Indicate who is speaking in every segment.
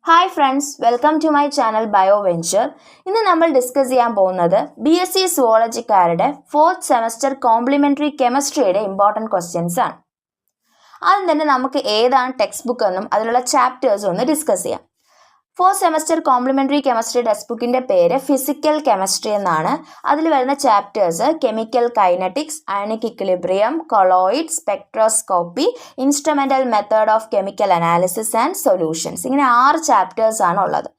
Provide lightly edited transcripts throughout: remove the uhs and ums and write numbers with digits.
Speaker 1: Hi friends, welcome to my channel Bioventure. ഇന്ന് നമ്മൾ discuss ചെയ്യാൻ പോകുന്നത് BSc സുവോളജിക്കാരുടെ 4th സെമസ്റ്റർ കോംപ്ലിമെൻ്ററി കെമിസ്ട്രിയുടെ ഇമ്പോർട്ടൻറ്റ് ക്വസ്റ്റ്യൻസ് ആണ്. ആദ്യം തന്നെ നമുക്ക് ഏതാണ് ടെക്സ്റ്റ് ബുക്ക് എന്നും അതിലുള്ള ചാപ്റ്റേഴ്സും ഒന്ന് ഡിസ്കസ് ചെയ്യാം. 4th semester complimentary chemistry text ബുക്കിൻ്റെ പേര് ഫിസിക്കൽ കെമിസ്ട്രി എന്നാണ്. അതിൽ വരുന്ന chapters chemical kinetics, ionic equilibrium, colloid, spectroscopy, instrumental method of chemical analysis and solutions. ഇങ്ങനെ 6 ചാപ്റ്റേഴ്സാണ് ഉള്ളത്.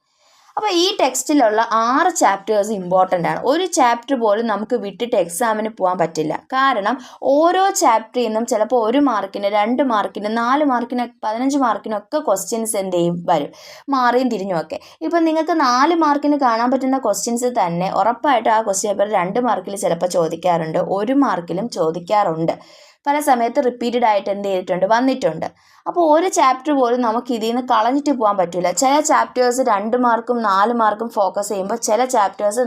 Speaker 1: അപ്പോൾ ഈ ടെക്സ്റ്റിലുള്ള 6 ചാപ്റ്റേഴ്സ് ഇമ്പോർട്ടൻ്റ് ആണ്. ഒരു ചാപ്റ്റർ പോലും നമുക്ക് വിട്ടിട്ട് എക്സാമിന് പോകാൻ പറ്റില്ല. കാരണം ഓരോ ചാപ്റ്ററിൽ നിന്നും ചിലപ്പോൾ 1 മാർക്കിന്, 2 മാർക്കിന്, 4 മാർക്കിന്, 15 മാർക്കിനൊക്കെ ക്വസ്റ്റ്യൻസ് എന്ത് ചെയ്യും വരും, മാറിയും തിരിഞ്ഞുമൊക്കെ. ഇപ്പം നിങ്ങൾക്ക് 4 മാർക്കിന് കാണാൻ പറ്റുന്ന ക്വസ്റ്റ്യൻസ് തന്നെ ഉറപ്പായിട്ട് ആ ക്വസ്റ്റ്യൻ പേപ്പർ 2 മാർക്കിൽ ചിലപ്പോൾ ചോദിക്കാറുണ്ട്, 1 മാർക്കിലും ചോദിക്കാറുണ്ട്. പല സമയത്ത് റിപ്പീറ്റഡ് ആയിട്ട് എന്ത് ചെയ്തിട്ടുണ്ട്, വന്നിട്ടുണ്ട്. അപ്പോൾ ഒരു ചാപ്റ്റർ പോലും നമുക്ക് ഇതിൽ നിന്ന് കളഞ്ഞിട്ട് പോകാൻ പറ്റില്ല. ചില ചാപ്റ്റേഴ്സ് 2 മാർക്കും 4 മാർക്കും ഫോക്കസ് ചെയ്യുമ്പോൾ ചില ചാപ്റ്റേഴ്സ്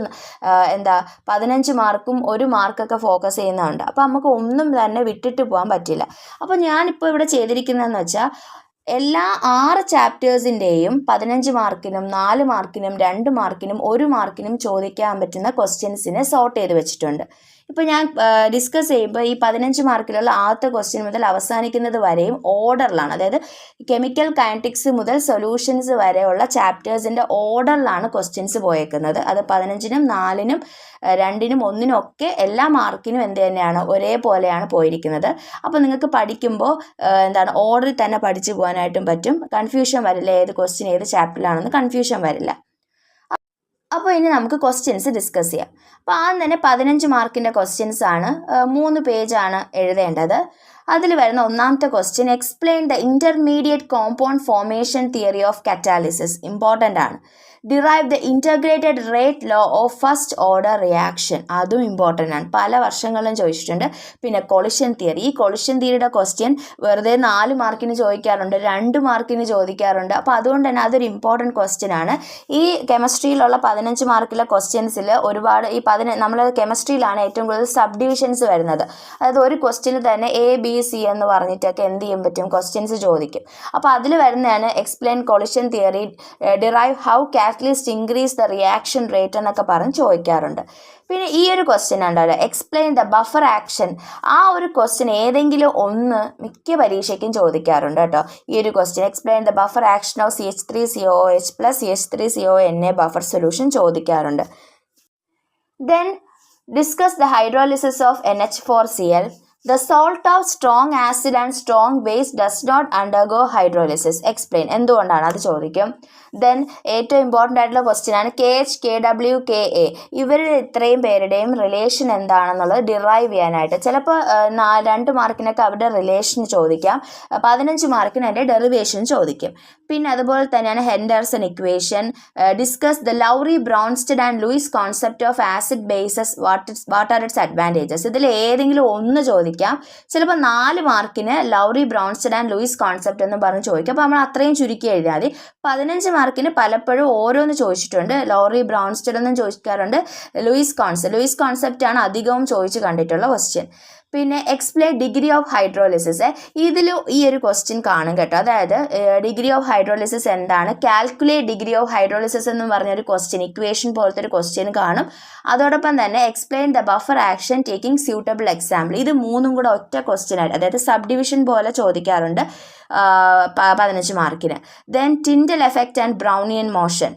Speaker 1: 15 മാർക്കും 1 മാർക്കൊക്കെ ഫോക്കസ് ചെയ്യുന്നുണ്ട്. അപ്പോൾ നമുക്ക് ഒന്നും തന്നെ വിട്ടിട്ട് പോകാൻ പറ്റില്ല. അപ്പോൾ ഞാനിപ്പോൾ ഇവിടെ ചെയ്തിരിക്കുന്നതെന്ന് വെച്ചാൽ എല്ലാ 6 ചാപ്റ്റേഴ്സിൻ്റെയും 15 മാർക്കിനും 4 മാർക്കിനും 2 മാർക്കിനും 1 മാർക്കിനും ചോദിക്കാൻ പറ്റുന്ന ക്വസ്റ്റ്യൻസിനെ സോർട്ട് ചെയ്ത് വെച്ചിട്ടുണ്ട്. ഇപ്പോൾ ഞാൻ ഡിസ്കസ് ചെയ്യുമ്പോൾ ഈ 15 മാർക്കിലുള്ള ആദ്യത്തെ ക്വസ്റ്റ്യൻ മുതൽ അവസാനിക്കുന്നത് വരെയും ഓർഡറിലാണ്, അതായത് കെമിക്കൽ കൈനറ്റിക്സ് മുതൽ സൊല്യൂഷൻസ് വരെയുള്ള ചാപ്റ്റേഴ്സിൻ്റെ ഓർഡറിലാണ് ക്വസ്റ്റ്യൻസ് പോയേക്കുന്നത്. അത് 15-നും 4-നും 2-നും 1-നും ഒക്കെ എല്ലാ മാർക്കിനും എന്ത് തന്നെയാണ്, ഒരേപോലെയാണ് പോയിരിക്കുന്നത്. അപ്പോൾ നിങ്ങൾക്ക് പഠിക്കുമ്പോൾ ഓർഡറിൽ തന്നെ പഠിച്ചു പോകാനായിട്ടും പറ്റും. കൺഫ്യൂഷൻ വരില്ല, ഏത് ക്വസ്റ്റ്യൻ ഏത് ചാപ്റ്ററിലാണെന്ന് കൺഫ്യൂഷൻ വരില്ല. അപ്പോൾ ഇനി നമുക്ക് ക്വസ്റ്റ്യൻസ് ഡിസ്കസ് ചെയ്യാം. അപ്പോൾ ആദ്യം തന്നെ 15 മാർക്കിൻ്റെ ക്വസ്റ്റ്യൻസ് ആണ്. 3 പേജാണ് എഴുതേണ്ടത്. അതിൽ വരുന്ന ഒന്നാമത്തെ question, explain the intermediate compound formation theory of catalysis. Important ആണ്. Derive the integrated rate law of first order reaction. അതും ഇമ്പോർട്ടൻ്റ് ആണ്, പല വർഷങ്ങളിലും ചോദിച്ചിട്ടുണ്ട്. പിന്നെ കൊളിഷൻ തിയറി. ഈ കൊളിഷൻ തിയറിയുടെ ക്വസ്റ്റ്യൻ വെറുതെ 4 മാർക്കിന് ചോദിക്കാറുണ്ട്, 2 മാർക്കിന് ചോദിക്കാറുണ്ട്. അപ്പോൾ അതുകൊണ്ട് തന്നെ അതൊരു ഇമ്പോർട്ടൻറ്റ് ക്വസ്റ്റ്യൻ ആണ്. ഈ കെമിസ്ട്രിയിലുള്ള 15 മാർക്കിലെ ക്വസ്റ്റ്യൻസിൽ ഒരുപാട് നമ്മൾ കെമിസ്ട്രിയിലാണ് ഏറ്റവും കൂടുതൽ സബ് ഡിവിഷൻസ് വരുന്നത്. അതായത് ഒരു ക്വസ്റ്റ്യന് തന്നെ A, B, C എന്ന് പറഞ്ഞിട്ടൊക്കെ എന്ത് ചെയ്യാൻ പറ്റും, ക്വസ്റ്റ്യൻസ് ചോദിക്കും. അപ്പോൾ അതിൽ വരുന്നതാണ് explain collision theory, derive how catalyst increase the reaction rate എന്നൊക്കെ പറഞ്ഞ് ചോദിക്കാറുണ്ട്. പിന്നെ ഈ ഒരു ക്വസ്റ്റ്യൻ ഉണ്ടല്ലോ, എക്സ്പ്ലെയിൻ ദ ബഫർ ആക്ഷൻ. ആ ഒരു ക്വസ്റ്റ്യൻ ഏതെങ്കിലും ഒന്ന് മിക്ക പരീക്ഷയ്ക്കും ചോദിക്കാറുണ്ട് കേട്ടോ. ഈ ഒരു question, explain the buffer action of CH3COOH plus CH3CONA buffer solution ചോദിക്കാറുണ്ട്. Then discuss the hydrolysis of NH4Cl. The salt of strong acid and strong base does not undergo hydrolysis. Explain. എന്തുകൊണ്ടാണ്, അത് ചോദിക്കും. ദെൻ ഏറ്റവും important ആയിട്ടുള്ള question ആണ് KH, KW, KA. ഇവരുടെ ഇത്രയും പേരുടെയും റിലേഷൻ എന്താണെന്നുള്ളത് ഡിറൈവ് ചെയ്യാനായിട്ട് ചിലപ്പോൾ 2 മാർക്കിനൊക്കെ അവരുടെ റിലേഷൻ ചോദിക്കാം, 15 മാർക്കിന് അതിൻ്റെ ഡെറിവേഷൻ ചോദിക്കും. പിന്നെ അതുപോലെ തന്നെയാണ് Henderson equation. Discuss the Lawrie Bronsted and Luis concept of acid bases, what are it's advantages. ഇതിൽ ഏതെങ്കിലും ഒന്ന് ചോദിക്കാം. ചിലപ്പോൾ 4 മാർക്കിന് Lawrie Bronsted and Luis concept എന്ന് പറഞ്ഞ് ചോദിക്കും. അപ്പോൾ നമ്മൾ അത്രയും ചുരുക്കി എഴുതിയാൽ മതി. 15 മാർക്കിന് പലപ്പോഴും ഓരോന്ന് ചോദിച്ചിട്ടുണ്ട്. ലൗറി ബ്രോൺസ്റ്റഡ് എന്നും ചോദിക്കാറുണ്ട്, ലൂയിസ് കോൺസെപ്റ്റ് ആണ് അധികവും ചോദിച്ച് കണ്ടിട്ടുള്ള ക്വസ്റ്റ്യൻ. പിന്നെ എക്സ്പ്ലെയിൻ ഡിഗ്രി ഓഫ് ഹൈഡ്രോളിസിസ്. ഇതിലും ഈ ഒരു ക്വസ്റ്റ്യൻ കാണും കേട്ടോ. അതായത് ഡിഗ്രി ഓഫ് ഹൈഡ്രോളിസിസ് എന്താണ്, കാൽക്കുലേറ്റ് ഡിഗ്രി ഓഫ് ഹൈഡ്രോളിസിസ് എന്ന് പറഞ്ഞൊരു ക്വസ്റ്റ്യൻ, ഇക്വേഷൻ പോലത്തെ ഒരു ക്വസ്റ്റ്യൻ കാണും. അതോടൊപ്പം തന്നെ explain the buffer action taking suitable example. ഇത് 3ഉം കൂടെ ഒറ്റ ക്വസ്റ്റ്യൻ ആയിട്ട്, അതായത് സബ് ഡിവിഷൻ പോലെ ചോദിക്കാറുണ്ട് 15 മാർക്കിന്. Then Tyndall effect and Brownian motion,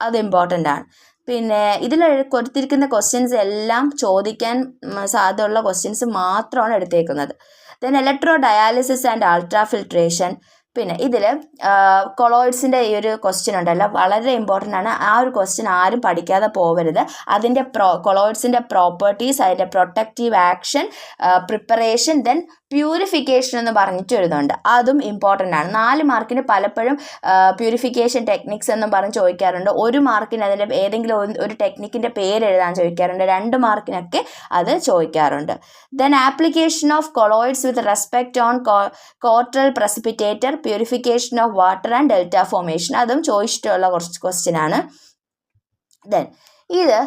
Speaker 1: അത് ഇമ്പോർട്ടൻ്റ് ആണ്. പിന്നെ ഇതിൽ കൊടുത്തിരിക്കുന്ന ക്വസ്റ്റ്യൻസ് എല്ലാം ചോദിക്കാൻ സാധ്യതയുള്ള ക്വസ്റ്റ്യൻസ് മാത്രമാണ് എടുത്തേക്കുന്നത്. Then electro dialysis and ultra filtration. പിന്നെ ഇതിൽ കൊളോയിഡ്സിൻ്റെ ഈ ഒരു ക്വസ്റ്റ്യൻ ഉണ്ടല്ലോ, വളരെ ഇമ്പോർട്ടൻ്റ് ആണ്. ആ ഒരു ക്വസ്റ്റ്യൻ ആരും പഠിക്കാതെ പോകരുത്. അതിൻ്റെ കൊളോയിഡ്സിൻ്റെ പ്രോപ്പർട്ടീസ്, അതിൻ്റെ protective action, preparation, then purification എന്ന് പറഞ്ഞിട്ട് എഴുതുന്നുണ്ട്. അതും ഇമ്പോർട്ടൻ്റ് ആണ്. 4 മാർക്കിന് പലപ്പോഴും പ്യൂരിഫിക്കേഷൻ ടെക്നിക്സ് എന്നും പറഞ്ഞ് ചോദിക്കാറുണ്ട്. 1 മാർക്കിന് അതിൻ്റെ ഏതെങ്കിലും ഒരു ടെക്നിക്കിൻ്റെ പേര് എഴുതാൻ ചോദിക്കാറുണ്ട്. 2 മാർക്കിനൊക്കെ അത് ചോദിക്കാറുണ്ട്. Then application of colloids with respect on Cottrell precipitator, purification of water and delta formation, അതും ചോദിച്ചിട്ടുള്ള കുറച്ച് ക്വസ്റ്റ്യൻ ആണ്. ദെൻ ഇത്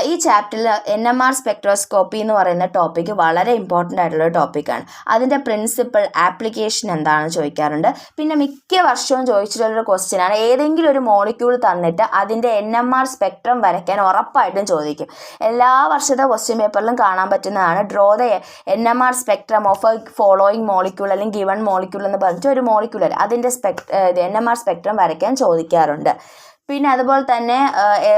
Speaker 1: ഈ ചാപ്റ്ററിൽ NMR സ്പെക്ട്രോസ്കോപ്പി എന്ന് പറയുന്ന ടോപ്പിക്ക് വളരെ ഇമ്പോർട്ടൻ്റ് ആയിട്ടുള്ള ടോപ്പിക്കാണ്. അതിൻ്റെ പ്രിൻസിപ്പിൾ ആപ്ലിക്കേഷൻ എന്താണെന്ന് ചോദിക്കാറുണ്ട്. പിന്നെ മിക്ക വർഷവും ചോദിച്ചിട്ടുള്ളൊരു ക്വസ്റ്റ്യനാണ്, ഏതെങ്കിലും ഒരു മോളിക്യൂൾ തന്നിട്ട് അതിൻ്റെ NMR സ്പെക്ട്രം വരയ്ക്കാൻ ഉറപ്പായിട്ടും ചോദിക്കും. എല്ലാ വർഷത്തെ ക്വസ്റ്റ്യൻ പേപ്പറിലും കാണാൻ പറ്റുന്നതാണ്. Draw the NMR spectrum of A following molecule അല്ലെങ്കിൽ ഗിവൺ മോളിക്യൂൾ എന്ന് പറഞ്ഞിട്ട് ഒരു മോളിക്യൂൾ അതിൻ്റെ NMR സ്പെക്ട്രം വരയ്ക്കാൻ ചോദിക്കാറുണ്ട്. പിന്നെ അതുപോലെ തന്നെ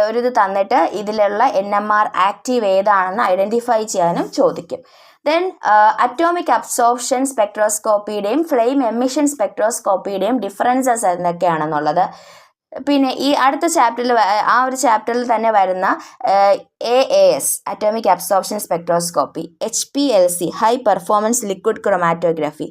Speaker 1: ഒരു ഇത് തന്നിട്ട് ഇതിലുള്ള NMR ആക്റ്റീവ് ഏതാണെന്ന് ഐഡൻറ്റിഫൈ ചെയ്യാനും ചോദിക്കും. ദെൻ അറ്റോമിക് അബ്സോർപ്ഷൻ സ്പെക്ട്രോസ്കോപ്പിയുടെയും ഫ്ലെയിം എമിഷൻ സ്പെക്ട്രോസ്കോപ്പിയുടെയും ഡിഫറൻസസ് എന്തൊക്കെയാണെന്നുള്ളത്. പിന്നെ ഈ അടുത്ത ചാപ്റ്ററിൽ ആ ഒരു ചാപ്റ്ററിൽ തന്നെ വരുന്ന AAS atomic absorption spectroscopy, HPLC high performance liquid chromatography,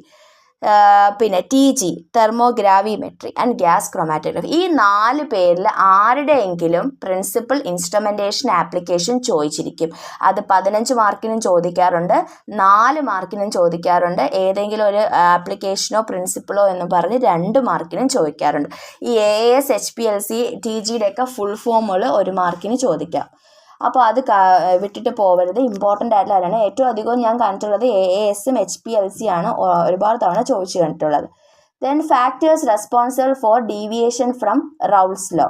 Speaker 1: പിന്നെ TG തെർമോഗ്രാവിമെട്രി ആൻഡ് ഗ്യാസ് ക്രൊമാറ്റോഗ്രഫി. ഈ 4 പേരിൽ ആരുടെയെങ്കിലും പ്രിൻസിപ്പൽ ഇൻസ്ട്രുമെൻറ്റേഷൻ ആപ്ലിക്കേഷൻ ചോദിച്ചിരിക്കും. അത് 15 മാർക്കിനും ചോദിക്കാറുണ്ട്, 4 മാർക്കിനും ചോദിക്കാറുണ്ട്, ഏതെങ്കിലും ഒരു ആപ്ലിക്കേഷനോ പ്രിൻസിപ്പിളോ എന്ന് പറഞ്ഞ് 2 മാർക്കിനും ചോദിക്കാറുണ്ട്. ഈ AAS HPLC TGയുടെയൊക്കെ ഫുൾ ഫോമുകൾ 1 മാർക്കിന് ചോദിക്കാം. അപ്പോൾ അത് വിട്ടിട്ട് പോകരുത്, ഇമ്പോർട്ടൻ്റ് ആയിട്ടുള്ള കാര്യമാണ്. ഏറ്റവും അധികം ഞാൻ കണ്ടിട്ടുള്ളത് AASഉം HPLC ആണ് ഒരുപാട് തവണ ചോദിച്ചു കണ്ടിട്ടുള്ളത്. Then factors responsible for deviation from Raoult's law.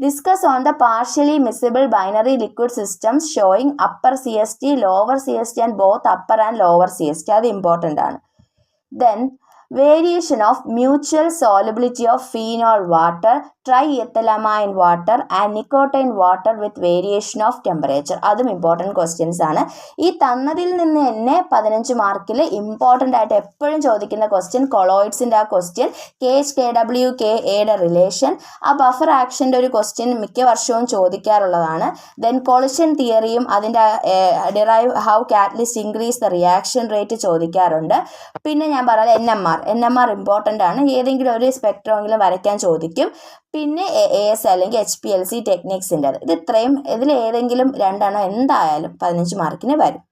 Speaker 1: Discuss on the partially miscible binary liquid systems showing upper CST, lower CST and both upper and lower CST. അത് ഇമ്പോർട്ടൻ്റ് ആണ്. Then variation of mutual solubility of phenol water, triethylamine water and nicotine water with variation of temperature. അതും important questions ആണ്. ഈ തന്നതിൽ നിന്ന് തന്നെ 15 മാർക്കിൽ important ആയിട്ട് എപ്പോഴും ചോദിക്കുന്ന ക്വസ്റ്റ്യൻ കൊളോയിഡ്സിൻ്റെ ആ ക്വസ്റ്റ്യൻ, KHKW KAയുടെ റിലേഷൻ, ആ ബഫർ ആക്ഷൻ്റെ ഒരു ക്വസ്റ്റ്യൻ മിക്ക വർഷവും ചോദിക്കാറുള്ളതാണ്. ദെൻ കൊളിഷൻ തിയറിയും അതിൻ്റെ derive how catalyst increase the reaction rate ചോദിക്കാറുണ്ട്. പിന്നെ ഞാൻ പറഞ്ഞത് NMR ഇമ്പോർട്ടൻ്റ് ആണ്, ഏതെങ്കിലും ഒരു സ്പെക്ട്രമെങ്കിലും വരയ്ക്കാൻ ചോദിക്കും. പിന്നെ AAS അല്ലെങ്കിൽ HPLC ടെക്നിക്സിൻ്റെ ഇത് ഇത്രയും ഇതിൽ ഏതെങ്കിലും 2 എന്തായാലും 15 മാർക്കിന് വരും.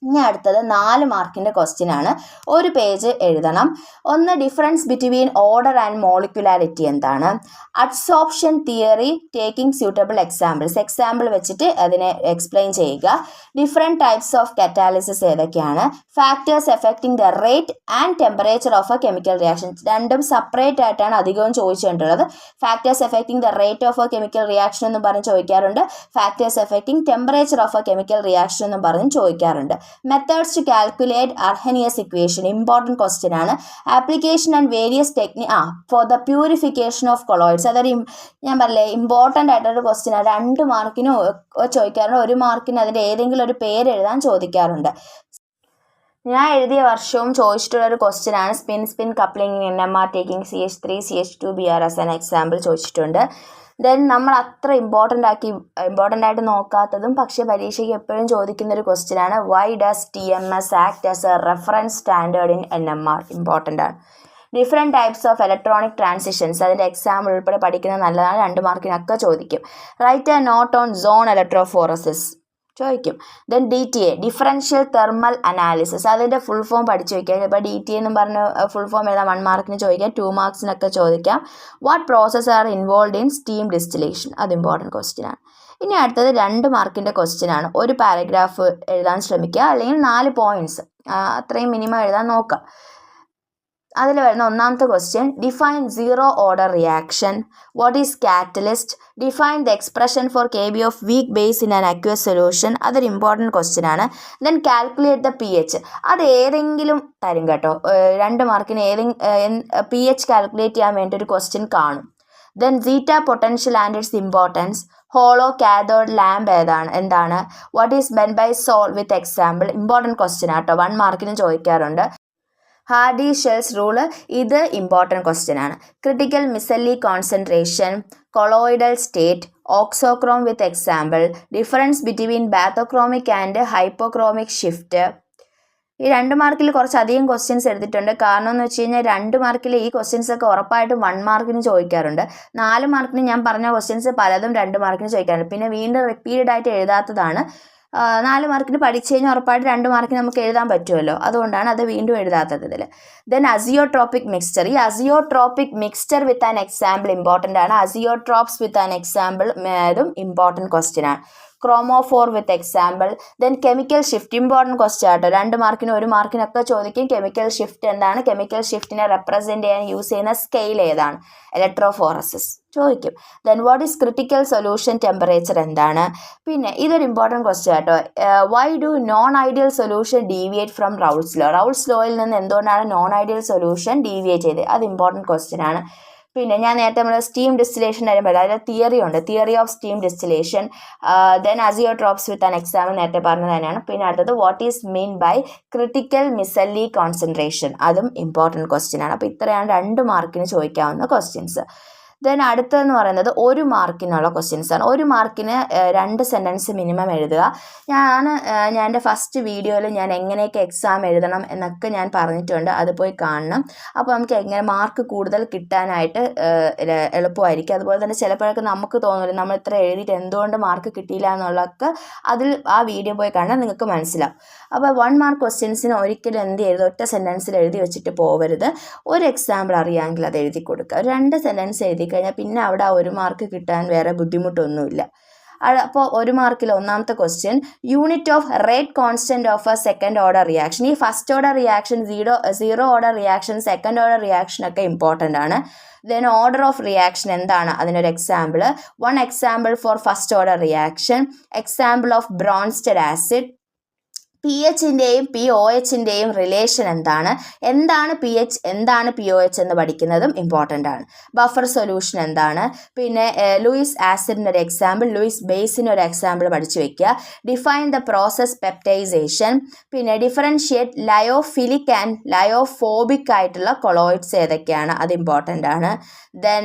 Speaker 1: ഇനി അടുത്തത് 4 മാർക്കിൻ്റെ ക്വസ്റ്റ്യൻ ആണ്. ഒരു പേജ് എഴുതണം. ഒന്ന്, difference between order and molecularity എന്താണ്? Adsorption theory taking suitable examples, example വെച്ചിട്ട് അതിനെ എക്സ്പ്ലെയിൻ ചെയ്യുക. ഡിഫറെൻറ്റ് ടൈപ്സ് ഓഫ് കറ്റാലിസിസ് ഏതൊക്കെയാണ്? Factors affecting the rate and temperature of a chemical reaction. രണ്ടും സെപ്പറേറ്റ് ആയിട്ടാണ് അധികവും ചോദിച്ചിട്ടുള്ളത്. Factors affecting the rate of a chemical reaction എന്നും പറഞ്ഞ് ചോദിക്കാറുണ്ട്. Factors affecting temperature of a chemical reaction എന്നും പറഞ്ഞ് ചോദിക്കാറുണ്ട്. Methods to calculate Arrhenius equation important question ആണ്. Application and various for the purification of colloids. അതൊരു ഞാൻ പറഞ്ഞില്ലേ ഇമ്പോർട്ടൻ്റ് ആയിട്ടൊരു ക്വസ്റ്റ്യൻ ആണ്. 2 മാർക്കിനും ചോദിക്കാറുണ്ട്, 1 മാർക്കിന് അതിൻ്റെ ഏതെങ്കിലും ഒരു പേര് എഴുതാൻ ചോദിക്കാറുണ്ട്. ഞാൻ എഴുതിയ വർഷവും ചോദിച്ചിട്ടുള്ളൊരു ക്വസ്റ്റ്യൻ ആണ് spin coupling NMR taking CH3 CH2 Br as an example ചോദിച്ചിട്ടുണ്ട്. ദെൻ നമ്മൾ അത്ര ഇമ്പോർട്ടൻ്റ് ആയിട്ട് നോക്കാത്തതും പക്ഷേ പരീക്ഷയ്ക്ക് എപ്പോഴും ചോദിക്കുന്ന ഒരു ക്വസ്റ്റ്യൻ ആണ്, why does TMS act as a reference standard in NMR? Important ആണ്. Different types of electronic transitions അതിൻ്റെ എക്സാമ്പിൾ ഉൾപ്പെടെ പഠിക്കുന്നത് നല്ലതാണ്, 2 മാർക്കിനൊക്കെ ചോദിക്കും. Write a note on zone electrophoresis ചോദിക്കും. Then DTA differential thermal analysis, അതിൻ്റെ ഫുൾ ഫോം പഠിച്ചു വയ്ക്കുക. ഇപ്പോൾ DTA എന്നും പറഞ്ഞ് ഫുൾ ഫോം എഴുതാൻ 1 മാർക്കിന് ചോദിക്കാം, 2 മാർക്സിനൊക്കെ ചോദിക്കാം. What process are involve in steam distillation? അത് ഇമ്പോർട്ടൻറ്റ് ക്വസ്റ്റ്യൻ ആണ്. ഇനി അടുത്തത് 2 മാർക്കിൻ്റെ ക്വസ്റ്റ്യൻ ആണ്. ഒരു പാരഗ്രാഫ് എഴുതാൻ ശ്രമിക്കുക, അല്ലെങ്കിൽ 4 പോയിൻറ്റ്സ് അത്രയും മിനിമം എഴുതാൻ നോക്കുക. അതിൽ വരുന്ന ഒന്നാമത്തെ question, define zero order reaction, what is catalyst, define the expression for KB of weak base in an aqueous solution. അതൊരു ഇമ്പോർട്ടൻറ്റ് ക്വസ്റ്റ്യൻ ആണ്. Then calculate the pH. അത് ഏതെങ്കിലും തരും കേട്ടോ, 2 മാർക്കിന് pH കാൽക്കുലേറ്റ് ചെയ്യാൻ വേണ്ടി ഒരു ക്വസ്റ്റ്യൻ കാണും. Then zeta potential and its importance, hollow cathode lamp എന്താണ്, what is meant by sol with example. Important question ആട്ടോ, 1 മാർക്കിന് ചോദിക്കാറുണ്ട്. ഹാർഡി-ഷെൽസ് റൂള്, ഇത് ഇമ്പോർട്ടൻറ്റ് ക്വസ്റ്റ്യൻ ആണ്. Critical micelle concentration, colloidal state, auxochrome with example, difference between bathochromic and hypochromic shift. ഈ 2 മാർക്കിൽ കുറച്ചധികം questions എടുത്തിട്ടുണ്ട്. കാരണം എന്ന് വെച്ച് കഴിഞ്ഞാൽ 2 മാർക്കിൽ ഈ ക്വസ്റ്റ്യൻസ് ഒക്കെ ഉറപ്പായിട്ടും 1 മാർക്കിന് ചോദിക്കാറുണ്ട്. 4 മാർക്കിന് ഞാൻ പറഞ്ഞ ക്വസ്റ്റ്യൻസ് പലതും 2 മാർക്കിന് ചോദിക്കാറുണ്ട്. പിന്നെ വീണ്ടും റിപ്പീറ്റഡ് ആയിട്ട് എഴുതാത്തതാണ്. 4 മാർക്കിന് പഠിച്ചു കഴിഞ്ഞാൽ ഉറപ്പായിട്ട് 2 മാർക്കിന് നമുക്ക് എഴുതാൻ പറ്റുമല്ലോ, അതുകൊണ്ടാണ് അത് വീണ്ടും എഴുതാത്തത് ഇതിൽ. Then azeotropic mixture. ഈ azeotropic mixture with an example important ആണ്. അസിയോട്രോപ്സ് വിത്ത് ആൻ എക്സാമ്പിൾ ഇതും ഇമ്പോർട്ടൻറ്റ് ക്വസ്റ്റ്യൻ ആണ്. Chromophore with example. Then chemical shift, important question ആട്ടോ. 2 മാർക്കിനും 1 മാർക്കിനൊക്കെ ചോദിക്കും. കെമിക്കൽ ഷിഫ്റ്റ് എന്താണ്, കെമിക്കൽ ഷിഫ്റ്റിനെ റെപ്രസെൻറ്റ് ചെയ്യാൻ യൂസ് ചെയ്യുന്ന സ്കെയിൽ ഏതാണ്, ഇലക്ട്രോഫോറസിസ് ചോദിക്കും. Then what is critical solution temperature എന്താണ്. പിന്നെ ഇതൊരു ഇമ്പോർട്ടൻറ്റ് ക്വസ്റ്റ്യൻ ആട്ടോ. Why do non ideal solution deviate from Raoult's law. റൗൾസ് ലോയിൽ നിന്ന് എന്തുകൊണ്ടാണ് നോൺ ഐഡിയൽ സൊല്യൂഷൻ ഡീവിയേറ്റ് ചെയ്തത്, അത് ഇമ്പോർട്ടൻറ്റ് ക്വസ്റ്റ്യൻ ആണ്. പിന്നെ ഞാൻ നേരത്തെ നമ്മൾ സ്റ്റീം ഡിസ്റ്റിലേഷൻ കാര്യം പറയാം, അതിൽ തിയറി ഉണ്ട്, theory of steam distillation. Then azeotropes with an example നേരത്തെ പറഞ്ഞത് തന്നെയാണ്. പിന്നെ അടുത്തത് what is mean by critical micelle concentration, അതും ഇമ്പോർട്ടൻറ്റ് ക്വസ്റ്റ്യൻ ആണ്. അപ്പോൾ ഇത്രയാണ് 2 മാർക്കിന് ചോദിക്കാവുന്ന ക്വസ്റ്റ്യൻസ്. ദെൻ അടുത്തതെന്ന് പറയുന്നത് 1 മാർക്കിനുള്ള ക്വസ്റ്റ്യൻസ് ആണ്. 1 മാർക്കിന് 2 സെൻറ്റൻസ് മിനിമം എഴുതുക. ഞാൻ എൻ്റെ ഫസ്റ്റ് വീഡിയോയിൽ ഞാൻ എങ്ങനെയൊക്കെ എക്സാം എഴുതണം എന്നൊക്കെ ഞാൻ പറഞ്ഞിട്ടുണ്ട്, അത് പോയി കാണണം. അപ്പോൾ നമുക്ക് എങ്ങനെ മാർക്ക് കൂടുതൽ കിട്ടാനായിട്ട് എളുപ്പമായിരിക്കും. അതുപോലെ തന്നെ ചിലപ്പോഴൊക്കെ നമുക്ക് തോന്നില്ല നമ്മൾ ഇത്ര എഴുതിയിട്ട് എന്തുകൊണ്ട് മാർക്ക് കിട്ടിയില്ല എന്നുള്ളതൊക്കെ അതിൽ ആ വീഡിയോ പോയി കാണാൻ നിങ്ങൾക്ക് മനസ്സിലാവും. അപ്പോൾ 1 മാർക്ക് ക്വസ്റ്റ്യൻസിന് ഒരിക്കലും എന്ത് ചെയ്യരുത്, ഒറ്റ സെൻറ്റൻസിൽ എഴുതി വെച്ചിട്ട് പോകരുത്. ഒരു എക്സാമ്പിൾ അറിയാമെങ്കിൽ അത് എഴുതി കൊടുക്കുക. 2 സെൻറ്റൻസ് എഴുതി കഴിഞ്ഞാൽ പിന്നെ അവിടെ ആ 1 മാർക്ക് കിട്ടാൻ വേറെ ബുദ്ധിമുട്ടൊന്നുമില്ല. അപ്പോൾ 1 മാർക്കിൽ ഒന്നാമത്തെ question, unit of rate constant of a second order reaction. ഈ first order reaction, zero order reaction, second order reaction ഒക്കെ ഇമ്പോർട്ടൻ്റ് ആണ്. ദെൻ ഓർഡർ ഓഫ് റിയാക്ഷൻ എന്താണ്, അതിനൊരു example. 1 example for first order reaction, example of Bronsted acid. PHൻ്റെയും POHൻ്റെയും relation എന്താണ്, എന്താണ് PH, എന്താണ് POH എന്ന് പഠിക്കുന്നതും ഇമ്പോർട്ടൻ്റ് ആണ്. ബഫർ സൊല്യൂഷൻ എന്താണ്, പിന്നെ ലൂയിസ് ആസിഡിൻ്റെ ഒരു എക്സാമ്പിൾ, ലൂയിസ് ബേസിന് ഒരു എക്സാമ്പിൾ പഠിച്ചു വെക്കുക. Define the process peptisation. പിന്നെ ഡിഫറൻഷിയേറ്റ് ലയോഫിലിക് ആൻഡ് ലയോഫോബിക് ആയിട്ടുള്ള കൊളോയിഡ്സ് ഏതൊക്കെയാണ്, അത് ഇമ്പോർട്ടൻ്റ് ആണ്. Then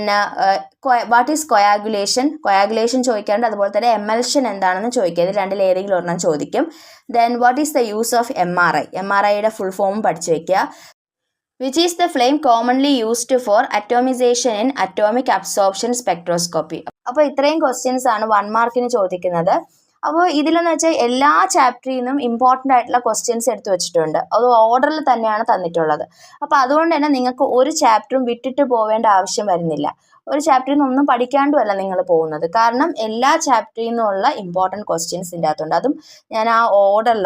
Speaker 1: what is coagulation, coagulation ചോദിക്കാറുണ്ട്. അതുപോലെ തന്നെ എമൽഷൻ എന്താണെന്ന് ചോദിക്കുക, ഇത് രണ്ടിൽ ഏതെങ്കിലും ഒരെണ്ണം ചോദിക്കും. Then what is the use of MRI, MRIയുടെ ഫുൾ ഫോം പഠിച്ചു വയ്ക്കുക. Which is the flame commonly used for atomisation in atomic absorption spectroscopy. അപ്പോൾ ഇത്രയും ക്വസ്റ്റ്യൻസ് ആണ് 1 മാർക്കിന് ചോദിക്കുന്നത്. അപ്പോൾ ഇതിലെന്ന് വെച്ചാൽ എല്ലാ ചാപ്റ്ററിൽ നിന്നും ഇമ്പോർട്ടൻ്റ് ആയിട്ടുള്ള ക്വസ്റ്റ്യൻസ് എടുത്തു വെച്ചിട്ടുണ്ട്, അത് ഓർഡറിൽ തന്നെയാണ് തന്നിട്ടുള്ളത്. അപ്പോൾ അതുകൊണ്ട് തന്നെ നിങ്ങൾക്ക് ഒരു ചാപ്റ്ററും വിട്ടിട്ട് പോവേണ്ട ആവശ്യം വരുന്നില്ല. ഒരു ചാപ്റ്ററിൽ നിന്നൊന്നും പഠിക്കാണ്ടുമല്ല നിങ്ങൾ പോകുന്നത്, കാരണം എല്ലാ ചാപ്റ്ററിൽ നിന്നുള്ള ഇമ്പോർട്ടൻറ്റ് ക്വസ്റ്റ്യൻസ് ഇതിൻ്റെ അകത്തുണ്ട്. അതും ഞാൻ ആ ഓർഡറിൽ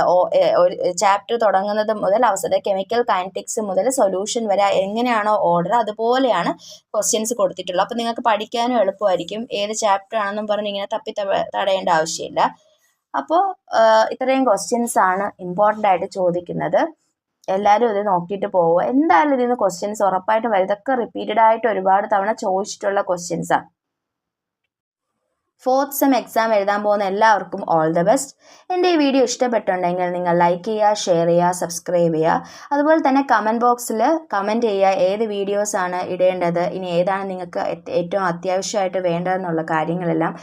Speaker 1: ഒരു ചാപ്റ്റർ തുടങ്ങുന്നത് മുതൽ അവസാനം കെമിക്കൽ കൈനറ്റിക്സ് മുതൽ സൊല്യൂഷൻ വരെ എങ്ങനെയാണോ ഓർഡർ അതുപോലെയാണ് ക്വസ്റ്റ്യൻസ് കൊടുത്തിട്ടുള്ളത്. അപ്പോൾ നിങ്ങൾക്ക് പഠിക്കാനും എളുപ്പമായിരിക്കും. ഏത് ചാപ്റ്റർ ആണെന്നും പറഞ്ഞ് ഇങ്ങനെ തപ്പി തടയേണ്ട ആവശ്യമില്ല. അപ്പോൾ ഇത്രയും ക്വസ്റ്റ്യൻസ് ആണ് ഇമ്പോർട്ടൻ്റ് ആയിട്ട് ചോദിക്കുന്നത്. എല്ലാവരും ഇത് നോക്കിയിട്ട് പോവുക. എന്തായാലും ഇതിൽ നിന്ന് ക്വസ്റ്റ്യൻസ് ഉറപ്പായിട്ടും വരും. ഇതൊക്കെ റിപ്പീറ്റഡ് ആയിട്ട് ഒരുപാട് തവണ ചോദിച്ചിട്ടുള്ള ക്വസ്റ്റ്യൻസാണ്. 4th സെം എക്സാം എഴുതാൻ പോകുന്ന എല്ലാവർക്കും ഓൾ ദ ബെസ്റ്റ്. എൻ്റെ ഈ വീഡിയോ ഇഷ്ടപ്പെട്ടുണ്ടെങ്കിൽ നിങ്ങൾ ലൈക്ക് ചെയ്യുക, ഷെയർ ചെയ്യുക, സബ്സ്ക്രൈബ് ചെയ്യുക. അതുപോലെ തന്നെ കമൻറ്റ് ബോക്സിൽ കമൻറ്റ് ചെയ്യുക ഏത് വീഡിയോസാണ് ഇടേണ്ടത്, ഇനി ഏതാണ് നിങ്ങൾക്ക് ഏറ്റവും അത്യാവശ്യമായിട്ട് വേണ്ടതെന്നുള്ള കാര്യങ്ങളെല്ലാം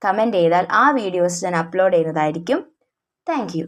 Speaker 1: കമൻറ്റ് ചെയ്താൽ ആ വീഡിയോസ് ഞാൻ അപ്ലോഡ് ചെയ്യുന്നതായിരിക്കും. Thank you.